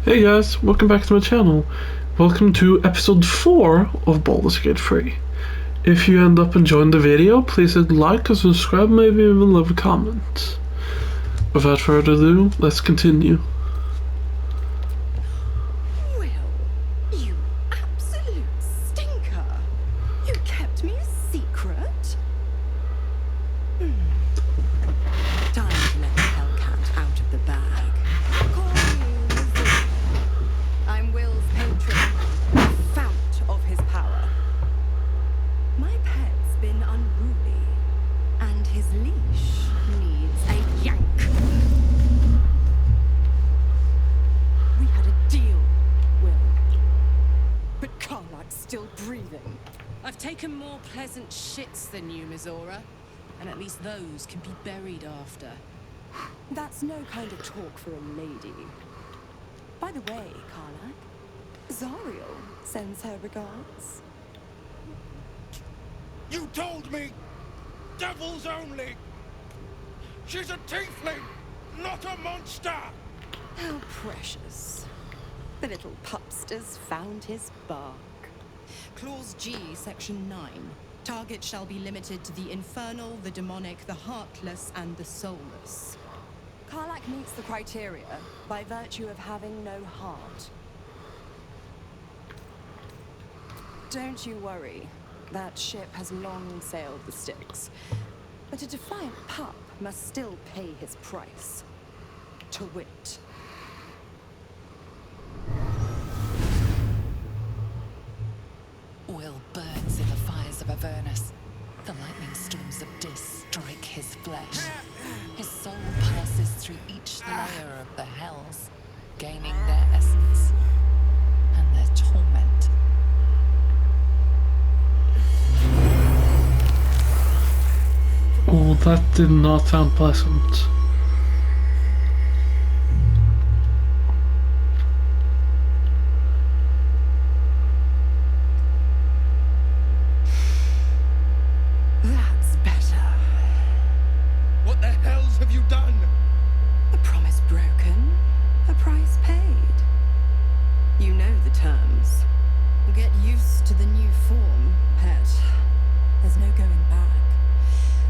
Hey guys, welcome back to my channel. Welcome to episode 4 of Baldur's Gate 3. If you end up enjoying the video, please hit like and subscribe, maybe even leave a comment. Without further ado, let's continue. Will, you absolute stinker! You kept me a secret? Time to let the Hellcat out of the bag. Call me Missouri. I'm Will's patron, the fount of his power. My pet's been unruly, and his leash needs a yank. We had a deal, Will. But Carlack's still breathing. I've taken more pleasant shits than you, Mizora. And at least those can be buried after. That's no kind of talk for a lady. By the way, Carlack, Zariel sends her regards. You told me! Devils only! She's a tiefling, not a monster! How precious. The little pupster's found his bark. Clause G, Section 9. Target shall be limited to the infernal, the demonic, the heartless, and the soulless. Carlack meets the criteria by virtue of having no heart. Don't you worry. That ship has long sailed the Styx. But a defiant pup must still pay his price. To wit. Will burns in the fires of Avernus. The lightning storms of Dis strike his flesh. His soul passes through each layer of the hells, gaining their essence and their torment. Oh, that did not sound pleasant. That's better. What the hells have you done? A promise broken, a price paid. You know the terms. Get used to the new form, pet. There's no going back.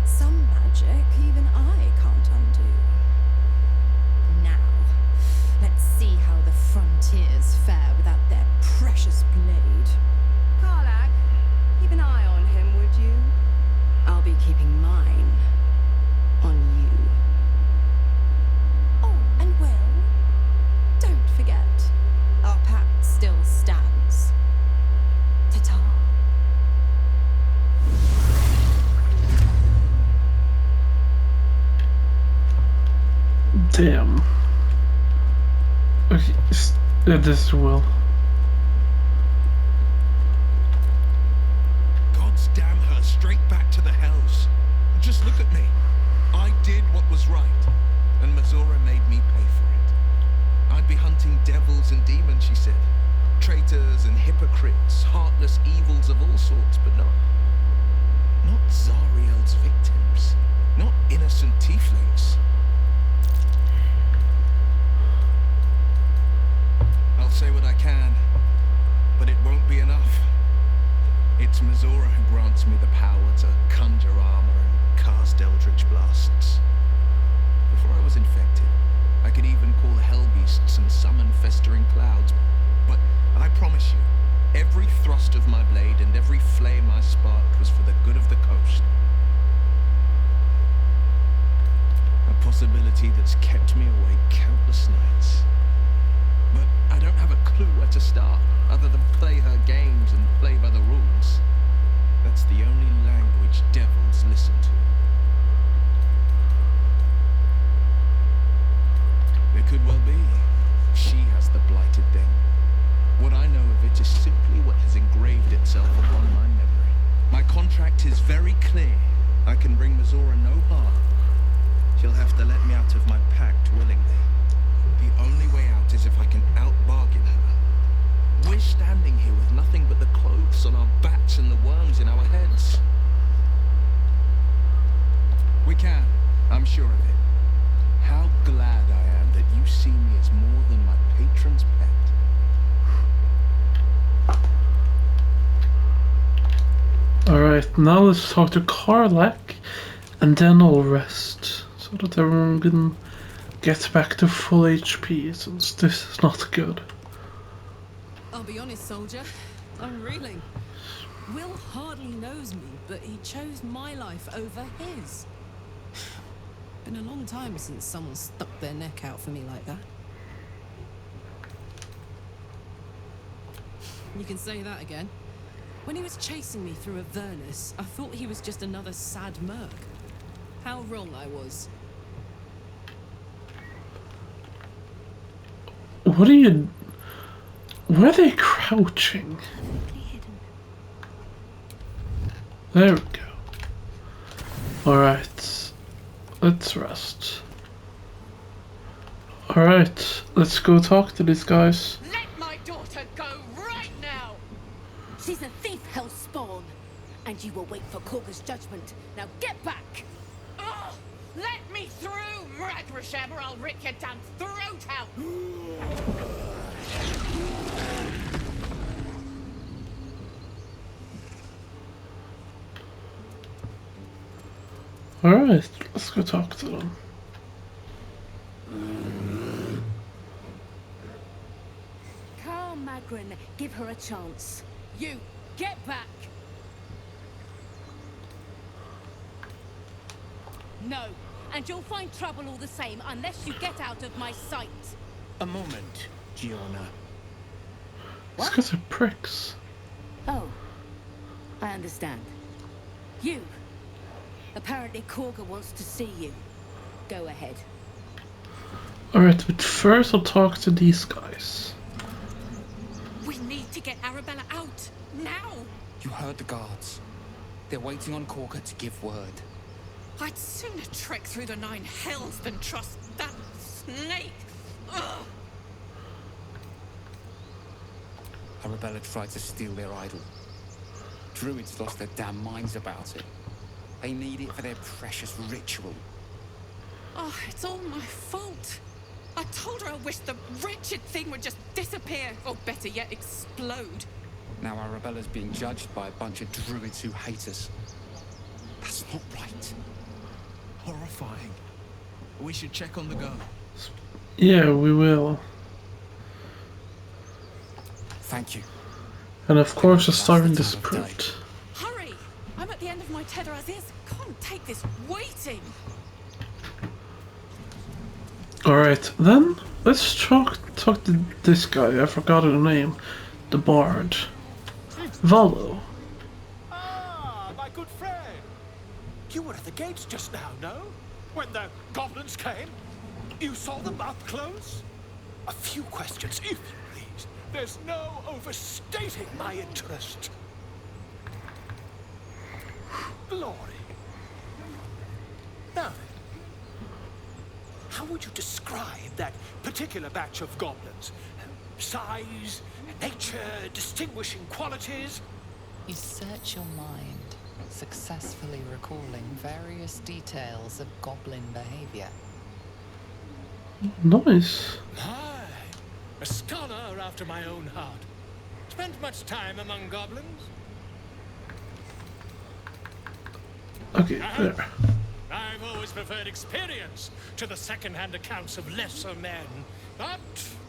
Some magic even I can't undo. Now, let's see how the frontiers fare without their precious blade. Carlack, keep an eye on him, would you? I'll be keeping mine on you. Oh, and Will, don't forget, our pact still stands. Ta-ta. Damn. Okay, this will. God's damn her, straight back to the hells. Just look at me. I did what was right, and Mizora made me pay for it. I'd be hunting devils and demons, she said. Traitors and hypocrites, heartless evils of all sorts, but not Zariel's victims. Not innocent tieflings. I'll say what I can, but it won't be enough. It's Mizora who grants me the power to conjure armor and cast eldritch blasts. Before I was infected, I could even call hell beasts and summon festering clouds. But I promise you, every thrust of my blade and every flame I sparked was for the good of the coast. A possibility that's kept me awake countless nights. But I don't have a clue where to start, other than play her games and play by the rules. That's the only language devils listen to. It could well be. She has the blighted thing. What I know of it is simply what has engraved itself upon my memory. My contract is very clear. I can bring Mizora no harm. She'll have to let me out of my pact willingly. The only way out is if I can out-bargain her. We're standing here with nothing but the clothes on our backs and the worms in our heads. We can, I'm sure of it. How glad I am that you see me as more than my patron's pet. Alright, now let's talk to Karlak, and then I'll rest, so that everyone can get back to full HP, since this is not good. I'll be honest, soldier. I'm reeling. Will hardly knows me, but he chose my life over his. Been a long time since someone stuck their neck out for me like that. You can say that again. When he was chasing me through Avernus, I thought he was just another sad merc. How wrong I was. What are you... Where are they crouching? There we go. Alright. Let's rest. Alright, let's go talk to these guys. Let my daughter go right now! She's a thief, hellspawn. And you will wait for Korga's judgment. Now get back! Oh, let me through, Mradrasham, or I'll rip your damn throat out! Alright, let's go talk to them. Calm, Magrin. Give her a chance. You, get back! No, and you'll find trouble all the same unless you get out of my sight. A moment, Giona. These guys are pricks. Oh, I understand. You. Apparently Korga wants to see you. Go ahead. Alright, but first I'll talk to these guys. We need to get Arabella out, now! You heard the guards. They're waiting on Korga to give word. I'd sooner trek through the 9 hells than trust that snake! Ugh. Arabella tried to steal their idol. Druids lost their damn minds about it. They need it for their precious ritual. Oh, it's all my fault. I told her I wished the wretched thing would just disappear, or better yet, explode. Now Arabella's being judged by a bunch of druids who hate us. That's not right. Horrifying. We should check on the girl. Yeah, we will. Thank you. And of course the That's Starving the time of disapproved. Hurry! I'm at the end of my tether as is. Can't take this waiting. Alright, then let's talk to this guy. I forgot his name. The Bard. Valo. Ah, my good friend. You were at the gates just now, no? When the goblins came? You saw them up close? A few questions, if you please. There's no overstating my interest. Glory. Now then, how would you describe that particular batch of goblins? Size, nature, distinguishing qualities? You search your mind, successfully recalling various details of goblin behavior. Nice. Aye, a scholar after my own heart. Spent much time among goblins? Okay, there. I've always preferred experience to the second-hand accounts of lesser men. But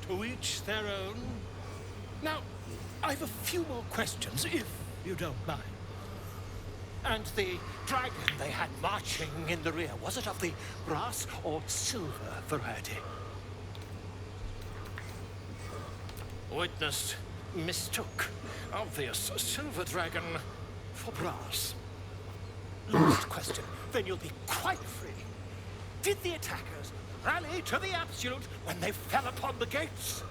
to each their own. Now, I've a few more questions, if you don't mind. And the dragon they had marching in the rear, was it of the brass or silver variety? Witness mistook obvious silver dragon for brass. Last question, then you'll be quite free. Did the attackers rally to the absolute when they fell upon the gates?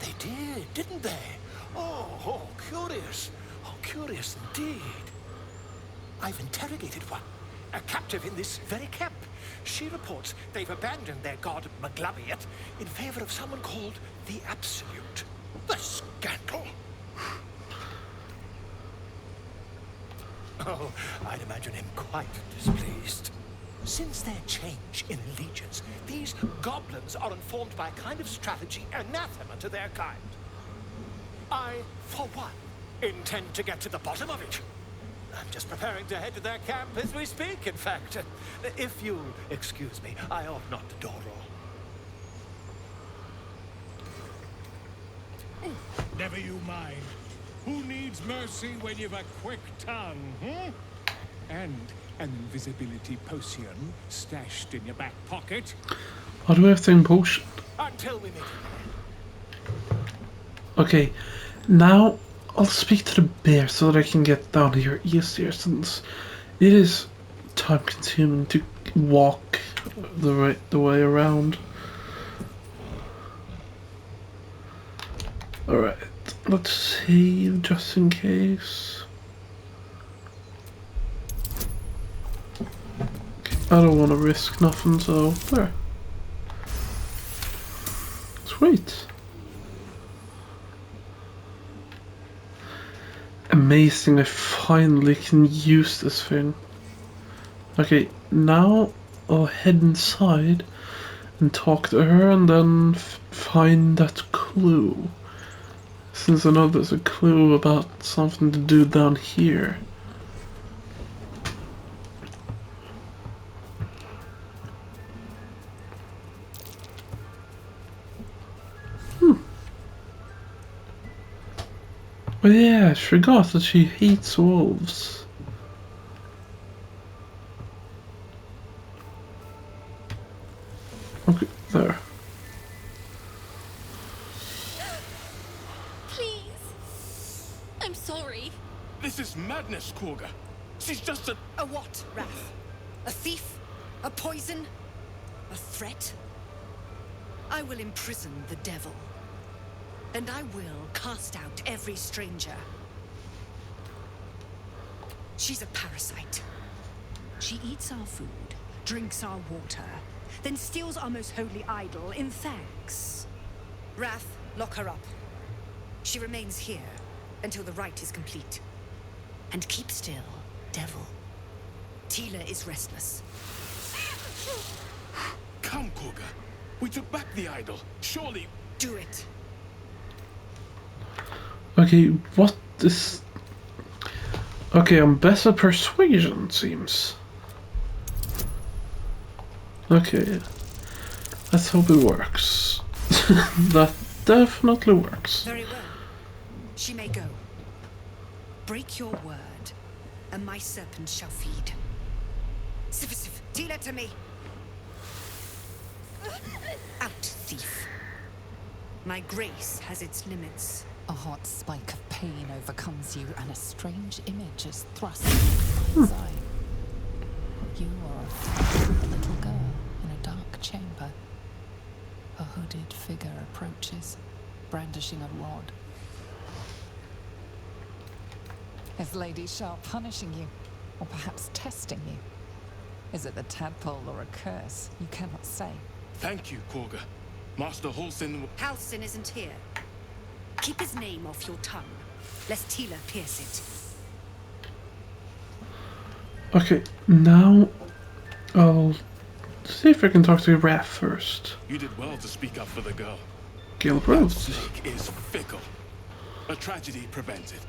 They did, didn't they? Oh, curious. Oh, curious indeed. I've interrogated one, a captive in this very camp. She reports they've abandoned their god Maglabiat in favor of someone called the Absolute. The scandal! Oh, I'd imagine him quite displeased. Since their change in allegiance, these goblins are informed by a kind of strategy anathema to their kind. I, for one, intend to get to the bottom of it. I'm just preparing to head to their camp as we speak, in fact. If you'll excuse me, I ought not to dawdle. Never you mind. Who needs mercy when you've a quick tongue, hmm? And an invisibility potion stashed in your back pocket. How do I have thing potion? Until we meet. Okay, now I'll speak to the bear so that I can get down here easier, since it is time consuming to walk the way around. Alright, let's save just in case. I don't want to risk nothing, so there. Sweet. Amazing, I finally can use this thing. Okay, now I'll head inside and talk to her and then find that clue. Since I know there's a clue about something to do down here. Oh yeah, I forgot that she hates wolves. Okay, there. Please. I'm sorry. This is madness, Korga. She's just a... A what, Wrath? A thief? A poison? A threat? I will imprison the devil. And I will cast out every stranger. She's a parasite. She eats our food, drinks our water, then steals our most holy idol in thanks. Wrath, lock her up. She remains here until the rite is complete. And keep still, devil. Tila is restless. Come, Korga. We took back the idol. Surely... Do it. Okay, what is... Okay, I'm best at persuasion, seems. Okay, let's hope it works. That definitely works. Very well. She may go. Break your word, and my serpent shall feed. Sif, Tila to me. Out, thief. My grace has its limits. A hot spike of pain overcomes you, and a strange image is thrust into your mind's eye. You are a little girl in a dark chamber. A hooded figure approaches, brandishing a rod. Is Lady Sharp punishing you, or perhaps testing you? Is it the tadpole or a curse? You cannot say. Thank you, Korga. Master Halsin... Halsin isn't here. Keep his name off your tongue, lest Tila pierce it. Okay, now I'll see if I can talk to Raph first. You did well to speak up for the girl. Gale That Bros. snake is fickle. A tragedy prevented.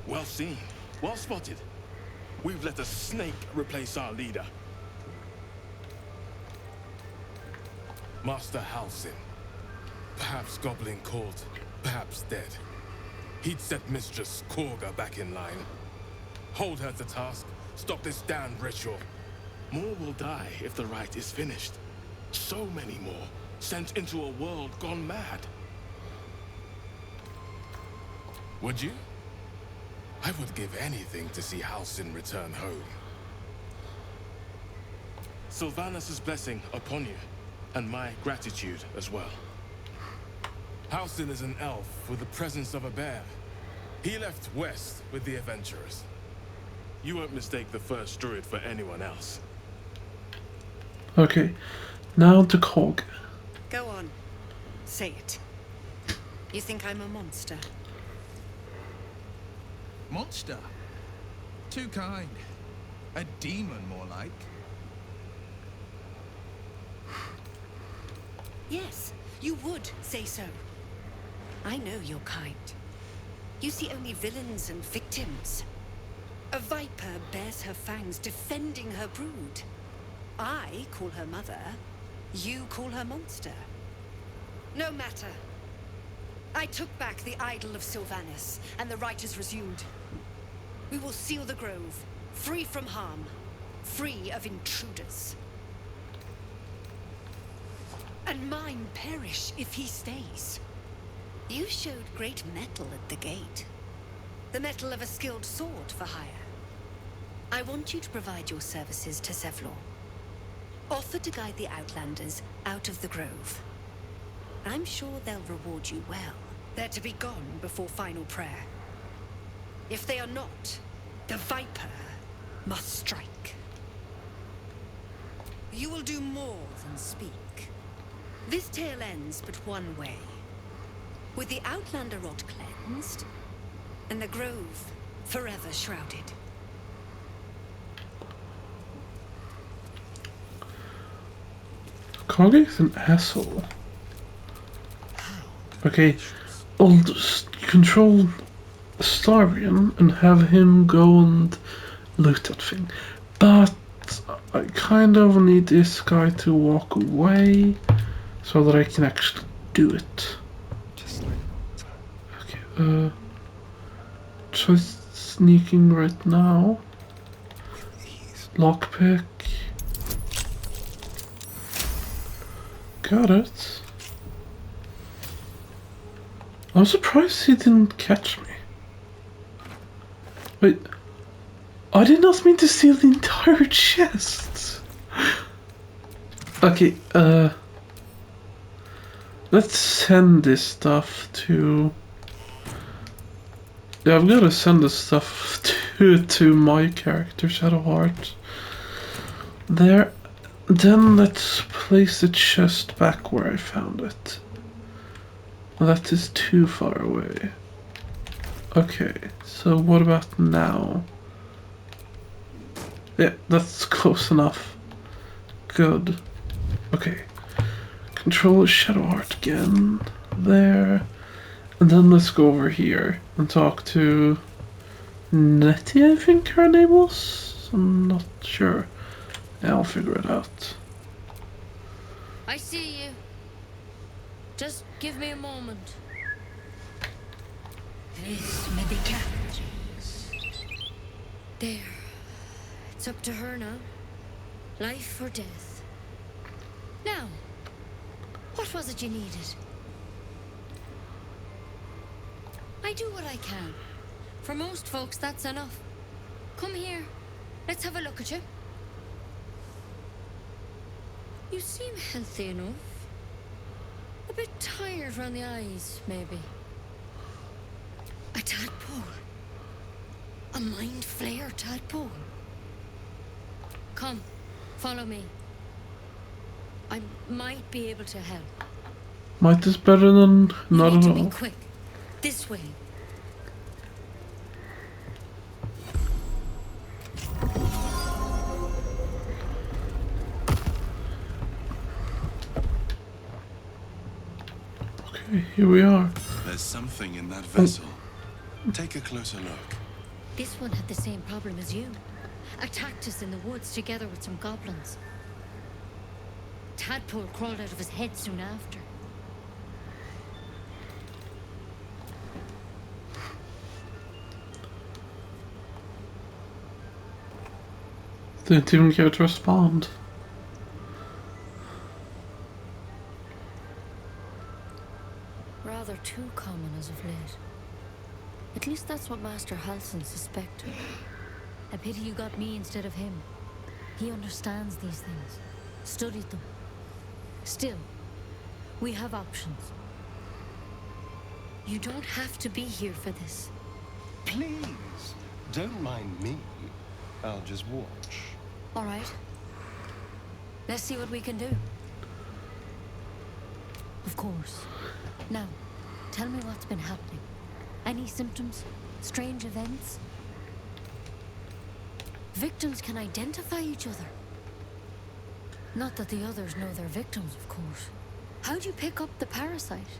Well seen. Well spotted. We've let a snake replace our leader. Master Halsin. Perhaps goblin caught, perhaps dead. He'd set Mistress Korga back in line. Hold her to task, stop this damned ritual. More will die if the rite is finished. So many more, sent into a world gone mad. Would you? I would give anything to see Halsin return home. Sylvanus' blessing upon you, and my gratitude as well. Halsin is an elf with the presence of a bear. He left west with the adventurers. You won't mistake the first druid for anyone else. Okay, now to Kog. Go on. Say it. You think I'm a monster? Monster? Too kind. A demon, more like. Yes, you would say so. I know you're kind. You see only villains and victims. A viper bears her fangs defending her brood. I call her mother, you call her monster. No matter. I took back the idol of Sylvanas, and the rite is resumed. We will seal the grove, free from harm, free of intruders. And mine perish if he stays. You showed great mettle at the gate. The mettle of a skilled sword for hire. I want you to provide your services to Zevlor. Offer to guide the Outlanders out of the grove. I'm sure they'll reward you well. They're to be gone before final prayer. If they are not, the Viper must strike. You will do more than speak. This tale ends but one way. With the Outlander rot cleansed, and the grove forever shrouded. Colleague's an asshole. Okay, I'll just control Starion and have him go and loot that thing. But I kind of need this guy to walk away so that I can actually do it. Okay, just sneaking right now. Lockpick. Got it. I'm surprised he didn't catch me. Wait, I did not mean to steal the entire chest. Okay, let's send this stuff to... Yeah, I've gotta send this stuff to my character, Shadowheart. There. Then let's place the chest back where I found it. That is too far away. Okay, so what about now? Yeah, that's close enough. Good. Okay. Control Shadowheart again. There. And then let's go over here and talk to Nettie, I think her name was? I'm not sure. Yeah, I'll figure it out. I see you. Just give me a moment. This may be cat. There. It's up to her now. Life or death. Now, what was it you needed? I do what I can. For most folks, that's enough. Come here. Let's have a look at you. You seem healthy enough. A bit tired around the eyes, maybe. A tadpole. A mind flayer tadpole. Come, follow me. I might be able to help. Might is better than not You need at to all. be quick. This way. Okay, here we are. There's something in that vessel. Take a closer look. This one had the same problem as you. Attacked us in the woods together with some goblins. Tadpole crawled out of his head soon after. Didn't even care to respond. Rather too common as of late. At least that's what Master Halsin suspected. A pity you got me instead of him. He understands these things. Studied them. Still, we have options. You don't have to be here for this. Please, don't mind me. I'll just watch. All right. Let's see what we can do. Of course. Now, tell me what's been happening. Any symptoms? Strange events? Victims can identify each other. Not that the others know they're victims, of course. How'd you pick up the parasite?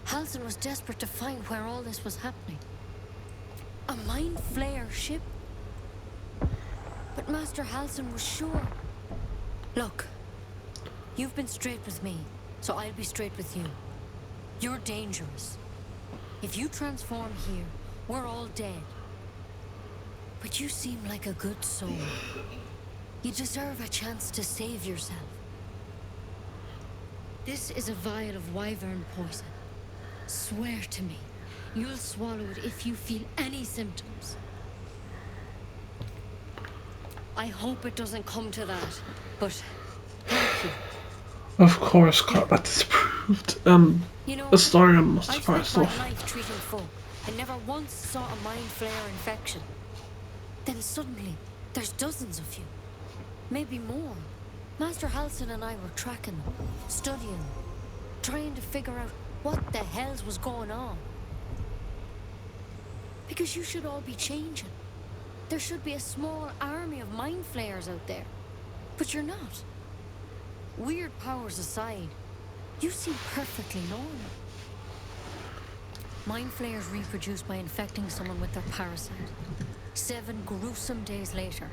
Halsin was desperate to find where all this was happening. A mind flayer ship? But Master Halsin was sure. Look, you've been straight with me, so I'll be straight with you. You're dangerous. If you transform here, we're all dead. But you seem like a good soul. You deserve a chance to save yourself. This is a vial of wyvern poison. Swear to me, you'll swallow it if you feel any symptoms. I hope it doesn't come to that, but thank you. Of course, combat is proved. You know, A story must I've surprise spent stuff. my life treating folk and never once saw a mind flayer infection. Then suddenly, there's dozens of you. Maybe more. Master Halsin and I were tracking them, studying them, trying to figure out what the hells was going on. Because you should all be changing. There should be a small army of mind flayers out there. But you're not. Weird powers aside, you seem perfectly normal. Mind flayers reproduce by infecting someone with their parasite. 7 gruesome days later,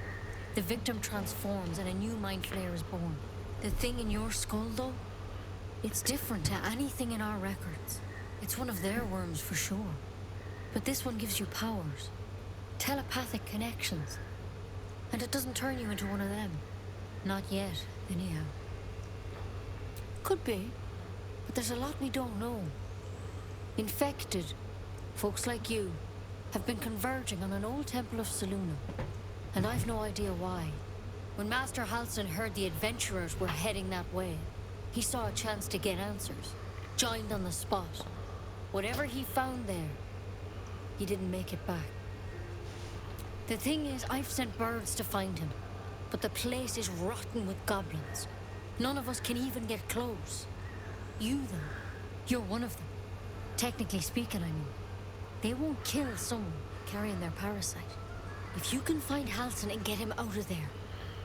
the victim transforms and a new mind flayer is born. The thing in your skull, though, it's different to anything in our records. It's one of their worms for sure. But this one gives you powers. Telepathic connections. And it doesn't turn you into one of them. Not yet, anyhow. Could be, but there's a lot we don't know. Infected, folks like you, have been converging on an old temple of Selûne. And I've no idea why. When Master Halsin heard the adventurers were heading that way, he saw a chance to get answers. Joined on the spot. Whatever he found there, he didn't make it back. The thing is, I've sent birds to find him, but the place is rotten with goblins. None of us can even get close. You, though, you're one of them. Technically speaking, I mean. They won't kill someone carrying their parasite. If you can find Halsin and get him out of there,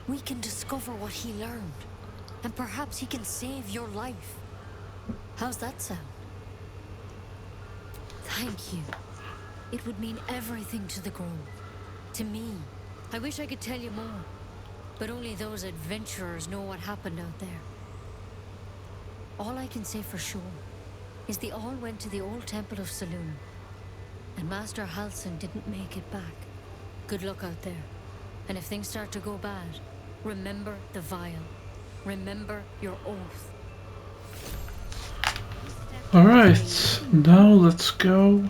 we can discover what he learned. And perhaps he can save your life. How's that sound? Thank you. It would mean everything to the Grove. To me. I wish I could tell you more. But only those adventurers know what happened out there. All I can say for sure is they all went to the old temple of Selûne. And Master Halsin didn't make it back. Good luck out there. And if things start to go bad, remember the vial. Remember your oath. Alright, now let's go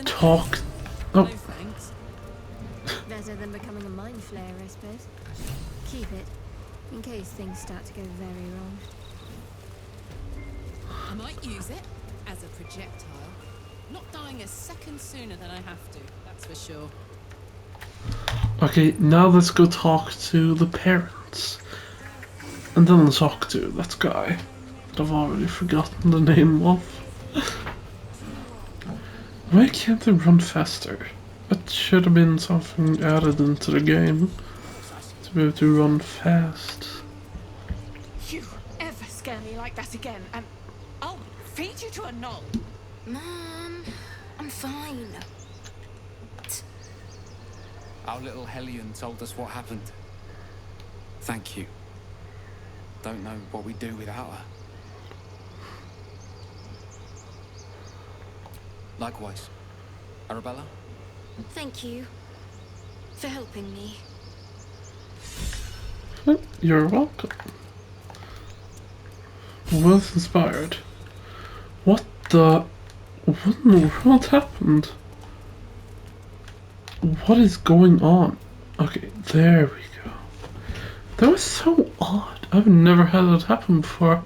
talk. Oh, No thanks. Better than becoming a mind flayer, I suppose. Keep it, in case things start to go very wrong. I might use it as a projectile. Not dying a second sooner than I have to, that's for sure. okay, now let's go talk to the parents. And then talk to that guy that I've already forgotten the name of. Why can't they run faster? It should have been something added into the game to be able to run fast. You ever scare me like that again, and I'll feed you to a knoll. Mom, I'm fine. Our little Hellion told us what happened. Thank you. Don't know what we'd do without her. Likewise. Arabella? Thank you for helping me. You're welcome. Was inspired. What in the world happened? What is going on? Okay, there we go. That was so odd. I've never had that happen before.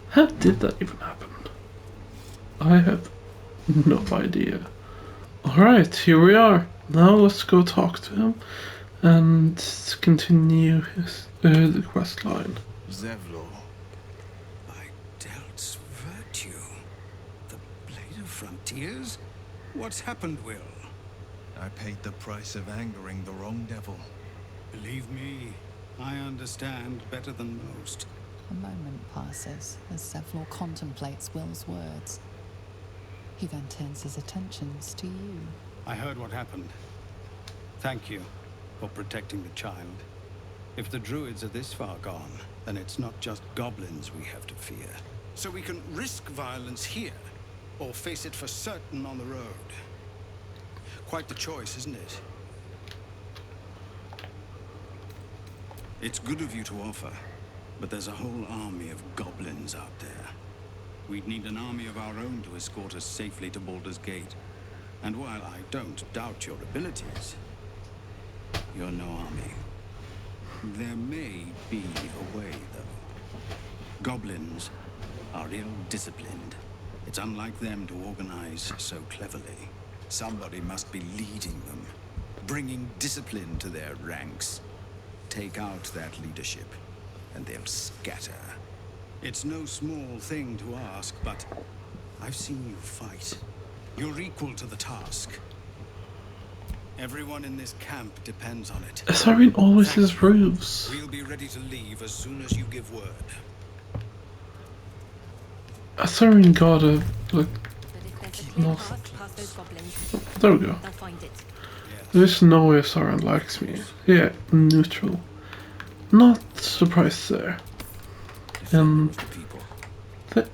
How did that even happen? I have no idea. Alright, here we are. Now let's go talk to him and continue his the quest line. Zevlor. By Delt's virtue. The Blade of Frontiers? What's happened, Will? I paid the price of angering the wrong devil. Believe me, I understand better than most. A moment passes as Zevlor contemplates Will's words. He then turns his attentions to you. I heard what happened. Thank you for protecting the child. If the druids are this far gone, then it's not just goblins we have to fear. So we can risk violence here, or face it for certain on the road. Quite the choice, isn't it? It's good of you to offer, but there's a whole army of goblins out there. We'd need an army of our own to escort us safely to Baldur's Gate. And while I don't doubt your abilities, you're no army. There may be a way, though. Goblins are ill-disciplined. It's unlike them to organize so cleverly. Somebody must be leading them, bringing discipline to their ranks. Take out that leadership, and they'll scatter. It's no small thing to ask, but I've seen you fight. You're equal to the task. Everyone in this camp depends on it. Asarin always disapproves. We'll be ready to leave as soon as you give word. Asarin got a like. No. There we go. There's no way Asarin likes me. Yeah, neutral. Not surprised there. And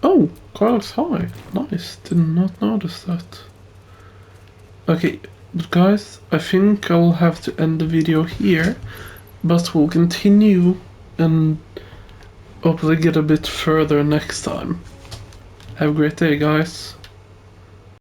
oh, Carlos, hi. Nice. Did not notice that. Okay, but guys, I think I'll have to end the video here, but we'll continue and hopefully get a bit further next time. Have a great day, guys.